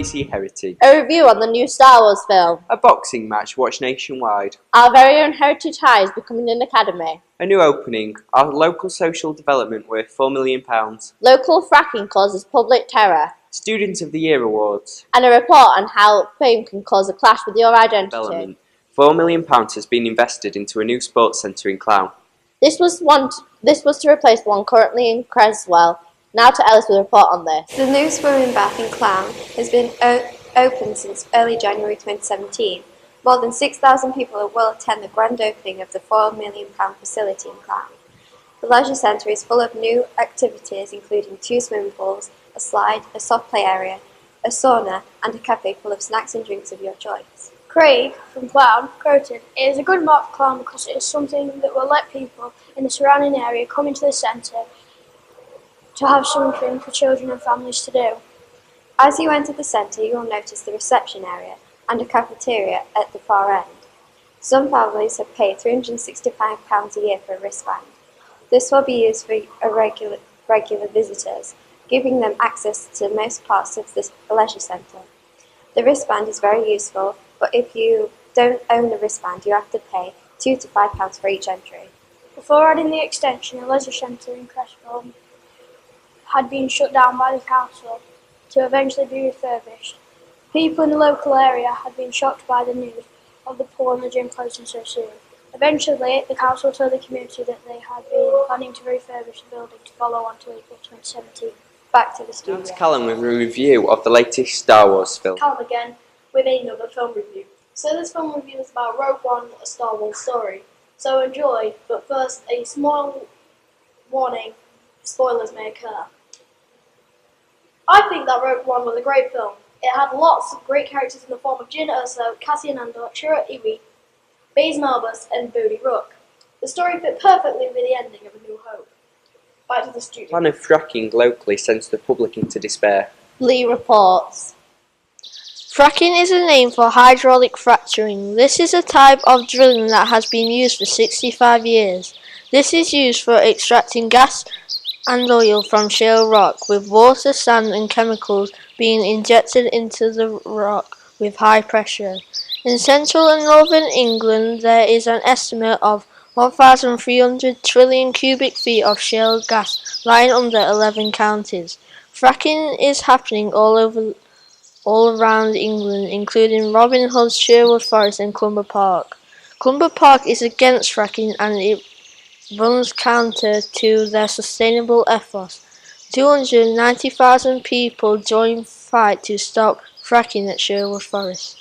IBC Heritage. A review on the new Star Wars film. A boxing match watched nationwide. Our very own Heritage High is becoming an academy. A new opening. Our local social development worth £4 million. Local fracking causes public terror. Student of the Year Awards. And a report on how fame can cause a clash with your identity. Development. £4 million has been invested into a new sports centre in Clown. This was to replace the one currently in Creswell. Now to Ellis with a report on this. The new swimming bath in Clown has been open since early January 2017. More than 6,000 people will attend the grand opening of the £4 million facility in Clown. The leisure centre is full of new activities including 2 swimming pools, a slide, a soft play area, a sauna and a cafe full of snacks and drinks of your choice. Craig from Clown quoted, "It is a good mark for Clown because it is something that will let people in the surrounding area come into the centre to have something for children and families to do." As you enter the centre, you will notice the reception area and a cafeteria at the far end. Some families have paid £365 a year for a wristband. This will be used for regular visitors, giving them access to most parts of the leisure centre. The wristband is very useful, but if you don't own the wristband, you have to pay £2 to £5 for each entry. Before adding the extension, a leisure centre in Creswell had been shut down by the council to eventually be refurbished. People in the local area had been shocked by the news of the pool and the gym closing so soon. Eventually, the council told the community that they had been planning to refurbish the building to follow on to April 2017. Back to the studio. Now to Callum with a review of the latest Star Wars film. Callum again with another film review. So this film review is about Rogue One, a Star Wars story. So enjoy, but first a small warning, spoilers may occur. I think that Rogue One was a great film. It had lots of great characters in the form of Jyn Erso, Cassian Andor, Chirrut Îwet, Baze Malbus and Bodhi Rook. The story fit perfectly with the ending of A New Hope. Back to the studio. Plan of fracking locally sends the public into despair. Lee reports. Fracking is a name for hydraulic fracturing. This is a type of drilling that has been used for 65 years. This is used for extracting gas and oil from shale rock, with water, sand and chemicals being injected into the rock with high pressure. In central and northern England, there is an estimate of 1,300 trillion cubic feet of shale gas lying under 11 counties. Fracking is happening all around England, including Robin Hood's Sherwood Forest and Clumber Park. Clumber Park is against fracking and it runs counter to their sustainable ethos. 290,000 people joined fight to stop fracking at Sherwood Forest.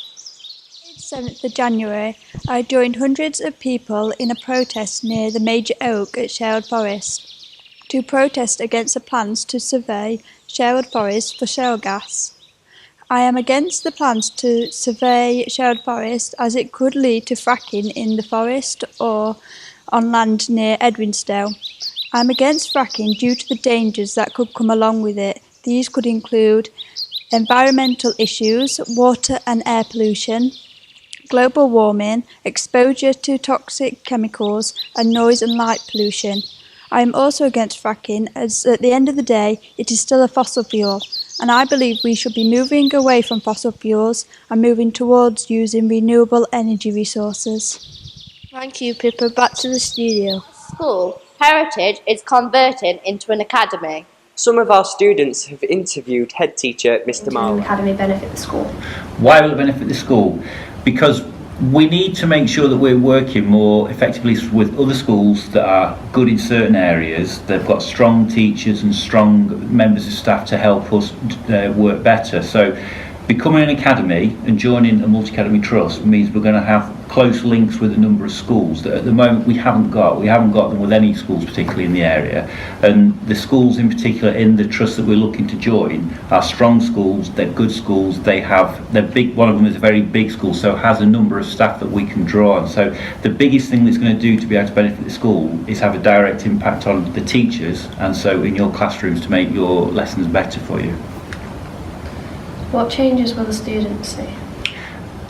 7th of January, I joined hundreds of people in a protest near the Major Oak at Sherwood Forest to protest against the plans to survey Sherwood Forest for shale gas. I am against the plans to survey Sherwood Forest as it could lead to fracking in the forest or on land near Edwinstowe. I am against fracking due to the dangers that could come along with it. These could include environmental issues, water and air pollution, global warming, exposure to toxic chemicals, and noise and light pollution. I am also against fracking as at the end of the day it is still a fossil fuel, and I believe we should be moving away from fossil fuels and moving towards using renewable energy resources. Thank you, Pippa. Back to the studio. School, Heritage is converted into an academy. Some of our students have interviewed head teacher Mr. Will the Marlow. academy benefit the school? Why will it benefit the school? Because we need to make sure that we're working more effectively with other schools that are good in certain areas. They've got strong teachers and strong members of staff to help us work better. So becoming an academy and joining a multi-academy trust means we're going to have close links with a number of schools that at the moment we haven't got. We haven't got them with any schools particularly in the area, and the schools in particular in the trust that we're looking to join are strong schools, they're good schools, they're big. One of them is a very big school, so has a number of staff that we can draw on. So the biggest thing that's going to do to be able to benefit the school is have a direct impact on the teachers, and so in your classrooms to make your lessons better for you. What changes will the students see?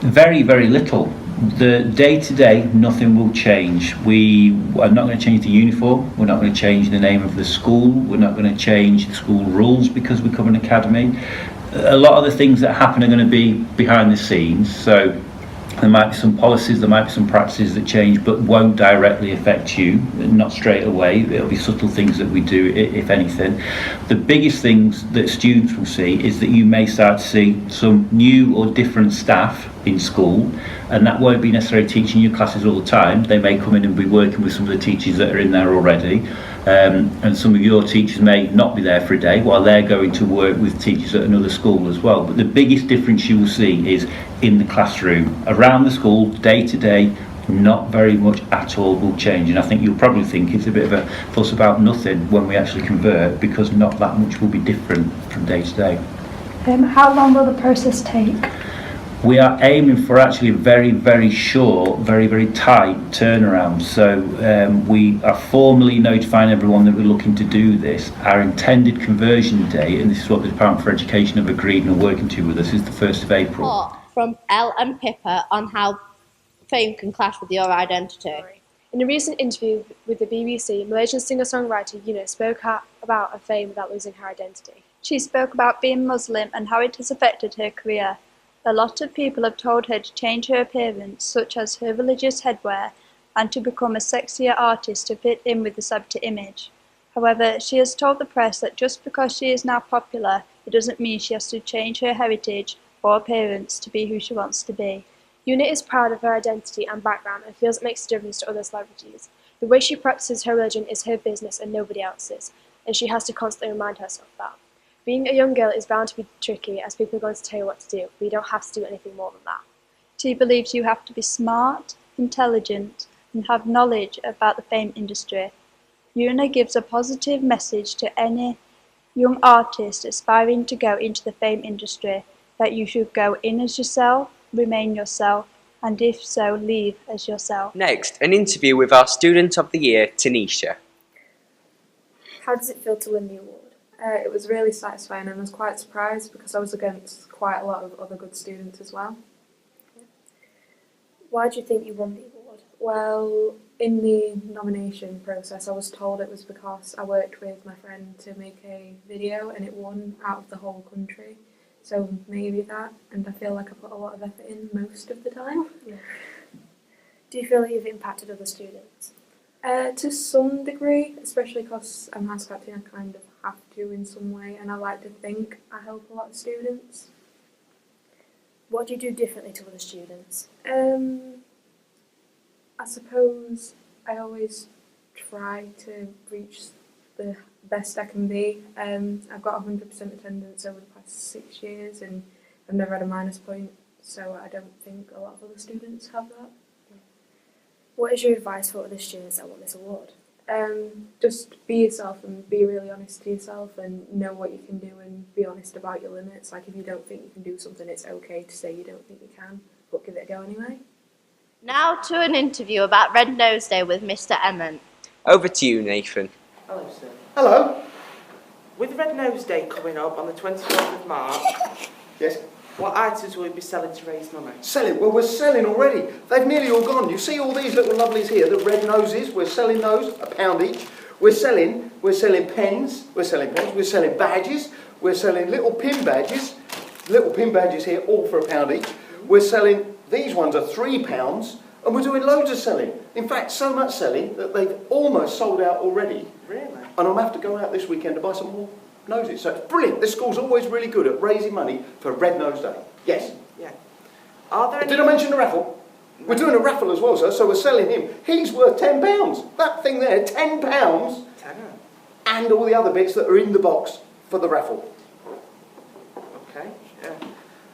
Very, very little. The day-to-day, nothing will change. We are not going to change the uniform, we're not going to change the name of the school, we're not going to change the school rules because we become an academy. A lot of the things that happen are going to be behind the scenes, so there might be some policies, there might be some practices that change but won't directly affect you, not straight away. It'll be subtle things that we do, if anything. The biggest things that students will see is that you may start to see some new or different staff in school, and that won't be necessarily teaching your classes all the time. They may come in and be working with some of the teachers that are in there already, and some of your teachers may not be there for a day while they're going to work with teachers at another school as well. But the biggest difference you will see is in the classroom. Around the school, day to day, not very much at all will change, and I think you'll probably think it's a bit of a fuss about nothing when we actually convert, because not that much will be different from day to day. How long will the process take? We are aiming for actually a very, very short, very, very tight turnaround. So we are formally notifying everyone that we're looking to do this. Our intended conversion date, and this is what the Department for Education have agreed and are working to with us, is the 1st of April. Report from Elle and Pippa on how fame can clash with your identity. In a recent interview with the BBC, Malaysian singer-songwriter Yuna spoke about her fame without losing her identity. She spoke about being Muslim and how it has affected her career. A lot of people have told her to change her appearance, such as her religious headwear, and to become a sexier artist to fit in with the Sabta image. However, she has told the press that just because she is now popular, it doesn't mean she has to change her heritage or appearance to be who she wants to be. Yuna is proud of her identity and background and feels it makes a difference to other celebrities. The way she practices her religion is her business and nobody else's, and she has to constantly remind herself that. Being a young girl is bound to be tricky, as people are going to tell you what to do, but you don't have to do anything more than that. She believes you have to be smart, intelligent, and have knowledge about the fame industry. Yuna gives a positive message to any young artist aspiring to go into the fame industry, that you should go in as yourself, remain yourself, and if so, leave as yourself. Next, an interview with our Student of the Year, Tanisha. How does it feel to win the award? It was really satisfying, and I was quite surprised because I was against quite a lot of other good students as well. Why do you think you won the award? Well, in the nomination process, I was told it was because I worked with my friend to make a video and it won out of the whole country. So maybe that, and I feel like I put a lot of effort in most of the time. Yeah. Do you feel that you've impacted other students? To some degree, especially because I'm house captain, I kind of have to in some way, and I like to think I help a lot of students. What do you do differently to other students? I suppose I always try to reach the best I can be. I've got 100% attendance over the past 6 years, and I've never had a minus point, so I don't think a lot of other students have that. What is your advice for other students that want this award? Just be yourself and be really honest to yourself and know what you can do and be honest about your limits. Like if you don't think you can do something, it's okay to say you don't think you can, but give it a go anyway. Now to an interview about Red Nose Day with Mr. Emmett. Over to you, Nathan. Hello, sir. Hello. With Red Nose Day coming up on the 24th of March, Yes. what items will you be selling to raise money? Selling? Well, we're selling already. They've nearly all gone. You see all these little lovelies here, the red noses. We're selling those, £1 each. We're selling pens. We're selling badges. We're selling little pin badges. Little pin badges here, all for £1 each. We're selling, these ones are £3, and we're doing loads of selling. In fact, so much selling that they've almost sold out already. Really? And I'll have to go out this weekend to buy some more noses. So it's brilliant. This school's always really good at raising money for Red Nose Day. Yes. Yeah. Are there any... Did I mention the raffle? We're doing a raffle as well, sir, so we're selling him. He's worth £10. That thing there, £10. Tenner. And all the other bits that are in the box for the raffle. Okay, yeah.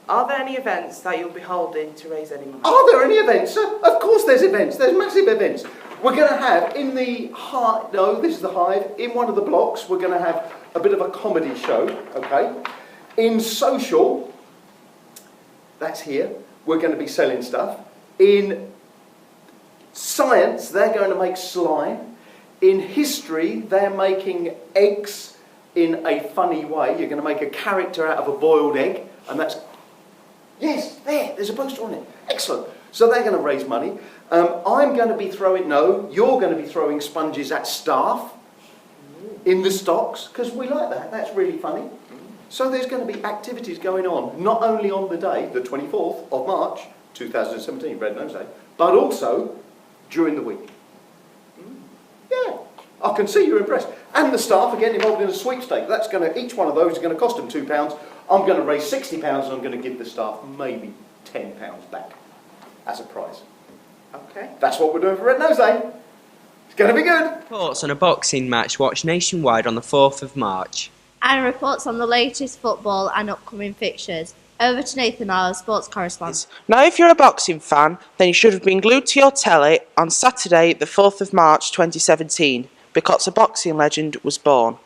Are there any events that you'll be holding to raise any money? Are there any events, sir? Of course there's events. There's massive events. We're going to have in the Hive, no, this is the Hive, in one of the blocks, we're going to have a bit of a comedy show, okay? In Social, that's here, we're going to be selling stuff. In Science, they're going to make slime. In History, they're making eggs in a funny way. You're going to make a character out of a boiled egg, and that's... Yes, there's a poster on it. Excellent. So they're going to raise money. I'm going to be you're going to be throwing sponges at staff in the stocks, because we like that. That's really funny. So there's going to be activities going on, not only on the day, the 24th of March, 2017, Red Nose Day, but also during the week. Yeah, I can see you're impressed. And the staff are getting involved in a sweepstake. Each one of those is going to cost them £2. I'm going to raise £60 and I'm going to give the staff maybe £10 back as a prize. Okay. That's what we're doing for Red Nose Day. It's going to be good. Reports on a boxing match watched nationwide on the 4th of March. And reports on the latest football and upcoming fixtures. Over to Nathan, our sports correspondent. Now, if you're a boxing fan, then you should have been glued to your telly on Saturday, the 4th of March 2017, because a boxing legend was born.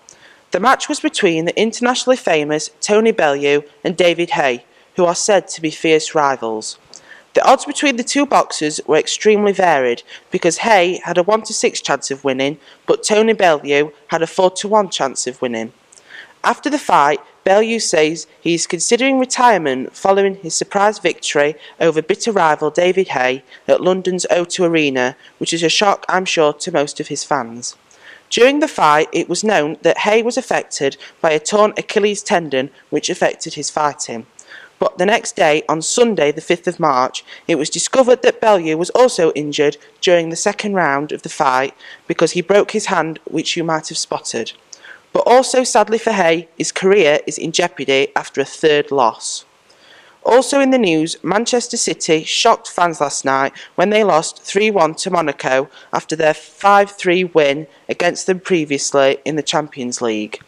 The match was between the internationally famous Tony Bellew and David Haye, who are said to be fierce rivals. The odds between the two boxers were extremely varied, because Haye had a 1-to-6 chance of winning, but Tony Bellew had a 4-to-1 chance of winning. After the fight, Bellew says he is considering retirement following his surprise victory over bitter rival David Haye at London's O2 Arena, which is a shock, I'm sure, to most of his fans. During the fight, it was known that Haye was affected by a torn Achilles tendon which affected his fighting. But the next day, on Sunday the 5th of March, it was discovered that Bellew was also injured during the second round of the fight because he broke his hand, which you might have spotted. But also, sadly for Haye, his career is in jeopardy after a third loss. Also in the news, Manchester City shocked fans last night when they lost 3-1 to Monaco after their 5-3 win against them previously in the Champions League.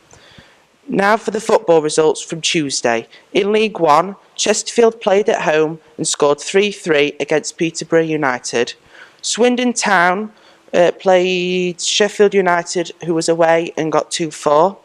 Now for the football results from Tuesday. In League One, Chesterfield played at home and scored 3-3 against Peterborough United. Swindon Town played Sheffield United, who was away, and got 2-4.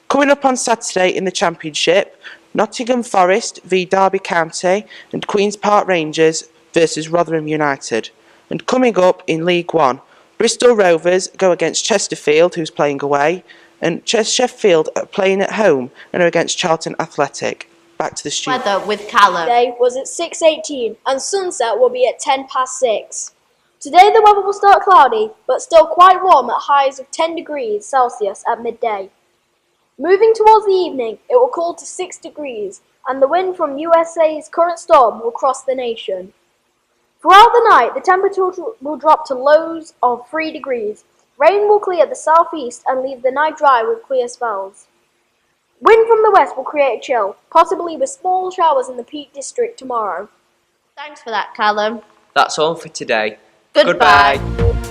Coming up on Saturday in the Championship, Nottingham Forest v Derby County and Queen's Park Rangers versus Rotherham United. And coming up in League One, Bristol Rovers go against Chesterfield, who's playing away, and Sheffield are playing at home and are against Charlton Athletic. Back to the studio. Weather with Callum. Today was at 6:18 and sunset will be at 6:10. Today the weather will start cloudy, but still quite warm at highs of 10 degrees Celsius at midday. Moving towards the evening, it will cool to 6 degrees, and the wind from USA's current storm will cross the nation. Throughout the night, the temperature will drop to lows of 3 degrees. Rain will clear the southeast and leave the night dry with clear spells. Wind from the west will create a chill, possibly with small showers in the Peak District tomorrow. Thanks for that, Callum. That's all for today. Goodbye. Goodbye.